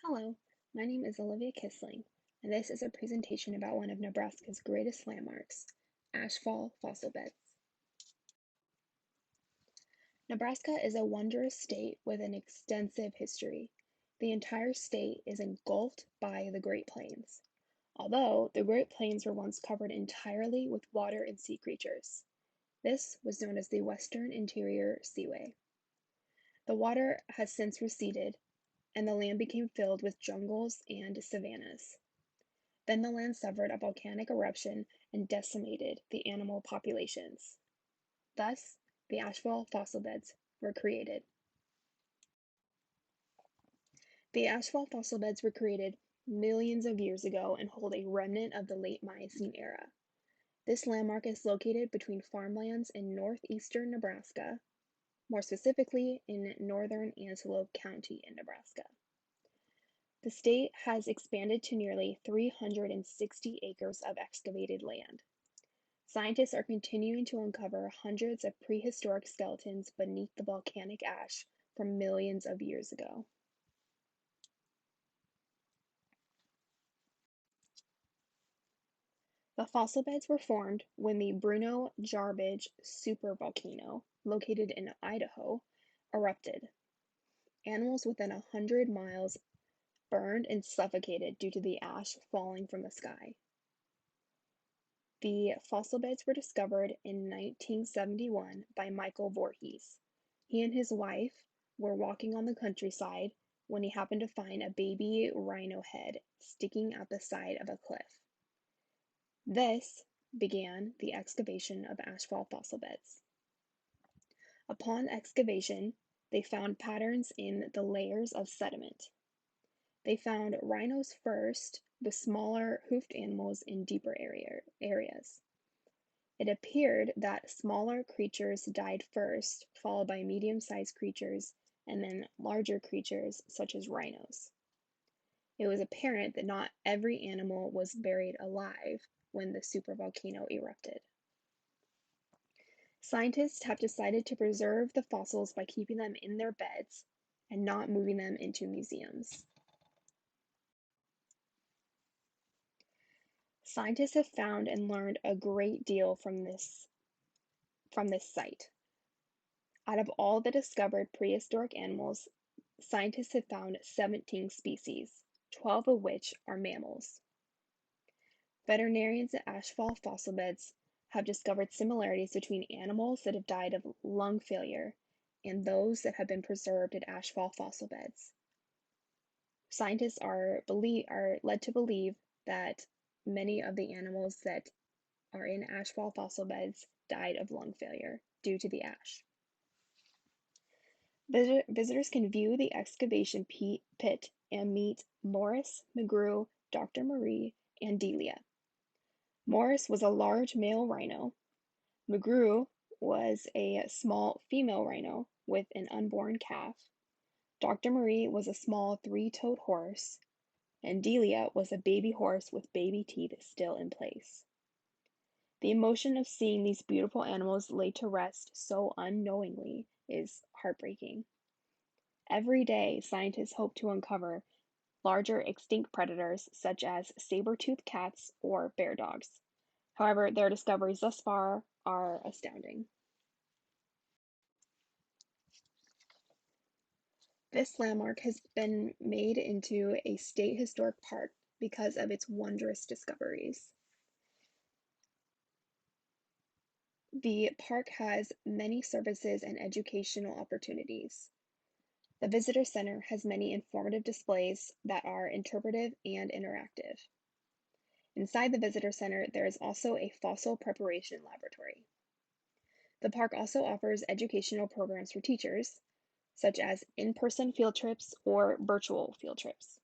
Hello, my name is Olivia Kissling, and this is a presentation about one of Nebraska's greatest landmarks, ashfall fossil beds. Nebraska is a wondrous state with an extensive history. The entire state is engulfed by the Great Plains, although the Great Plains were once covered entirely with water and sea creatures. This was known as the Western Interior Seaway. The water has since receded, and the land became filled with jungles and savannas. Then the land suffered a volcanic eruption and decimated the animal populations. Thus, the ashfall fossil beds were created. The ashfall fossil beds were created millions of years ago and hold a remnant of the late Miocene era. This landmark is located between farmlands in northeastern Nebraska, more specifically in northern Antelope County in Nebraska. The state has expanded to nearly 360 acres of excavated land. Scientists are continuing to uncover hundreds of prehistoric skeletons beneath the volcanic ash from millions of years ago. The fossil beds were formed when the Bruno Jarbidge supervolcano, located in Idaho, erupted. Animals within 100 miles burned and suffocated due to the ash falling from the sky. The fossil beds were discovered in 1971 by Michael Voorhees. He and his wife were walking on the countryside when he happened to find a baby rhino head sticking out the side of a cliff. This began the excavation of ashfall fossil beds. Upon excavation, they found patterns in the layers of sediment. They found rhinos first, with smaller hoofed animals in deeper areas. It appeared that smaller creatures died first, followed by medium-sized creatures, and then larger creatures such as rhinos. It was apparent that not every animal was buried alive when the supervolcano erupted. Scientists have decided to preserve the fossils by keeping them in their beds and not moving them into museums. Scientists have found and learned a great deal from this site. Out of all the discovered prehistoric animals, scientists have found 17 species, 12 of which are mammals. Veterinarians at ashfall fossil beds have discovered similarities between animals that have died of lung failure and those that have been preserved at ashfall fossil beds. Scientists are led to believe that many of the animals that are in ashfall fossil beds died of lung failure due to the ash. Visitors can view the excavation pit and meet Morris, McGrew, Dr. Marie, and Delia. Morris was a large male rhino. McGrew was a small female rhino with an unborn calf. Dr. Marie was a small three-toed horse, and Delia was a baby horse with baby teeth still in place. The emotion of seeing these beautiful animals laid to rest so unknowingly is heartbreaking. Every day, scientists hope to uncover larger extinct predators such as saber-toothed cats or bear dogs. However, their discoveries thus far are astounding. This landmark has been made into a state historic park because of its wondrous discoveries. The park has many services and educational opportunities. The visitor center has many informative displays that are interpretive and interactive. Inside the visitor center, there is also a fossil preparation laboratory. The park also offers educational programs for teachers, such as in-person field trips or virtual field trips.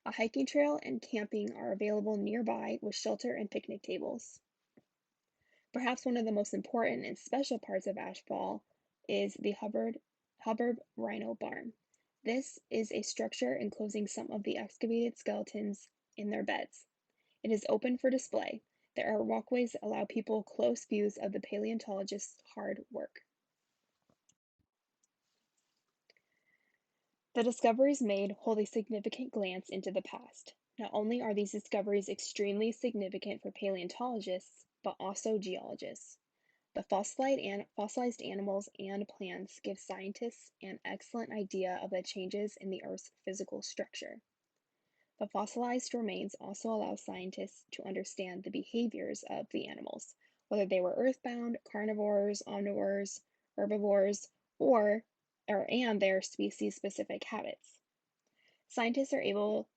A hiking trail and camping are available nearby with shelter and picnic tables. Perhaps one of the most important and special parts of Ashfall is the Hubbard Rhino Barn. This is a structure enclosing some of the excavated skeletons in their beds. It is open for display. There are walkways that allow people close views of the paleontologist's hard work. The discoveries made hold a significant glance into the past. Not only are these discoveries extremely significant for paleontologists, but also geologists. The fossilized animals and plants give scientists an excellent idea of the changes in the Earth's physical structure. The fossilized remains also allow scientists to understand the behaviors of the animals, whether they were earthbound, carnivores, omnivores, herbivores, and their species-specific habits. Scientists are able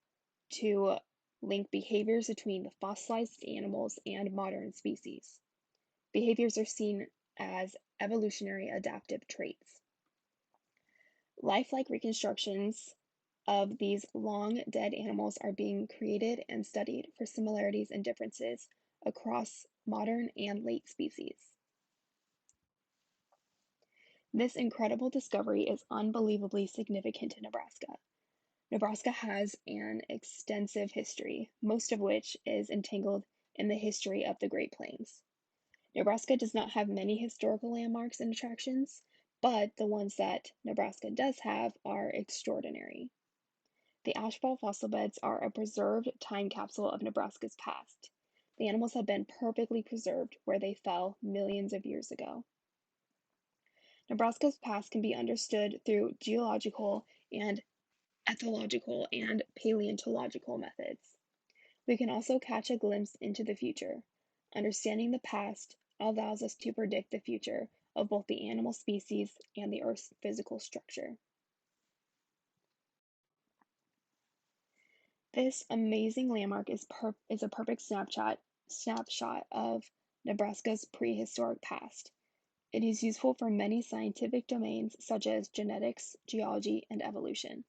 to link behaviors between the fossilized animals and modern species. Behaviors are seen as evolutionary adaptive traits. Lifelike reconstructions of these long dead animals are being created and studied for similarities and differences across modern and late species. This incredible discovery is unbelievably significant to Nebraska. Nebraska has an extensive history, most of which is entangled in the history of the Great Plains. Nebraska does not have many historical landmarks and attractions, but the ones that Nebraska does have are extraordinary. The ashfall fossil beds are a preserved time capsule of Nebraska's past. The animals have been perfectly preserved where they fell millions of years ago. Nebraska's past can be understood through geological and ethological and paleontological methods. We can also catch a glimpse into the future. Understanding the past allows us to predict the future of both the animal species and the Earth's physical structure. This amazing landmark is a perfect snapshot of Nebraska's prehistoric past. It is useful for many scientific domains such as genetics, geology, and evolution,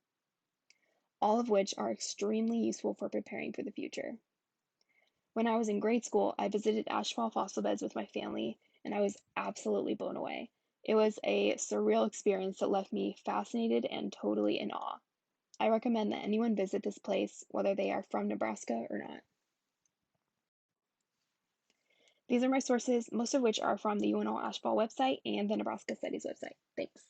all of which are extremely useful for preparing for the future. When I was in grade school, I visited ashfall fossil beds with my family, and I was absolutely blown away. It was a surreal experience that left me fascinated and totally in awe. I recommend that anyone visit this place, whether they are from Nebraska or not. These are my sources, most of which are from the UNL Ashfall website and the Nebraska Studies website. Thanks.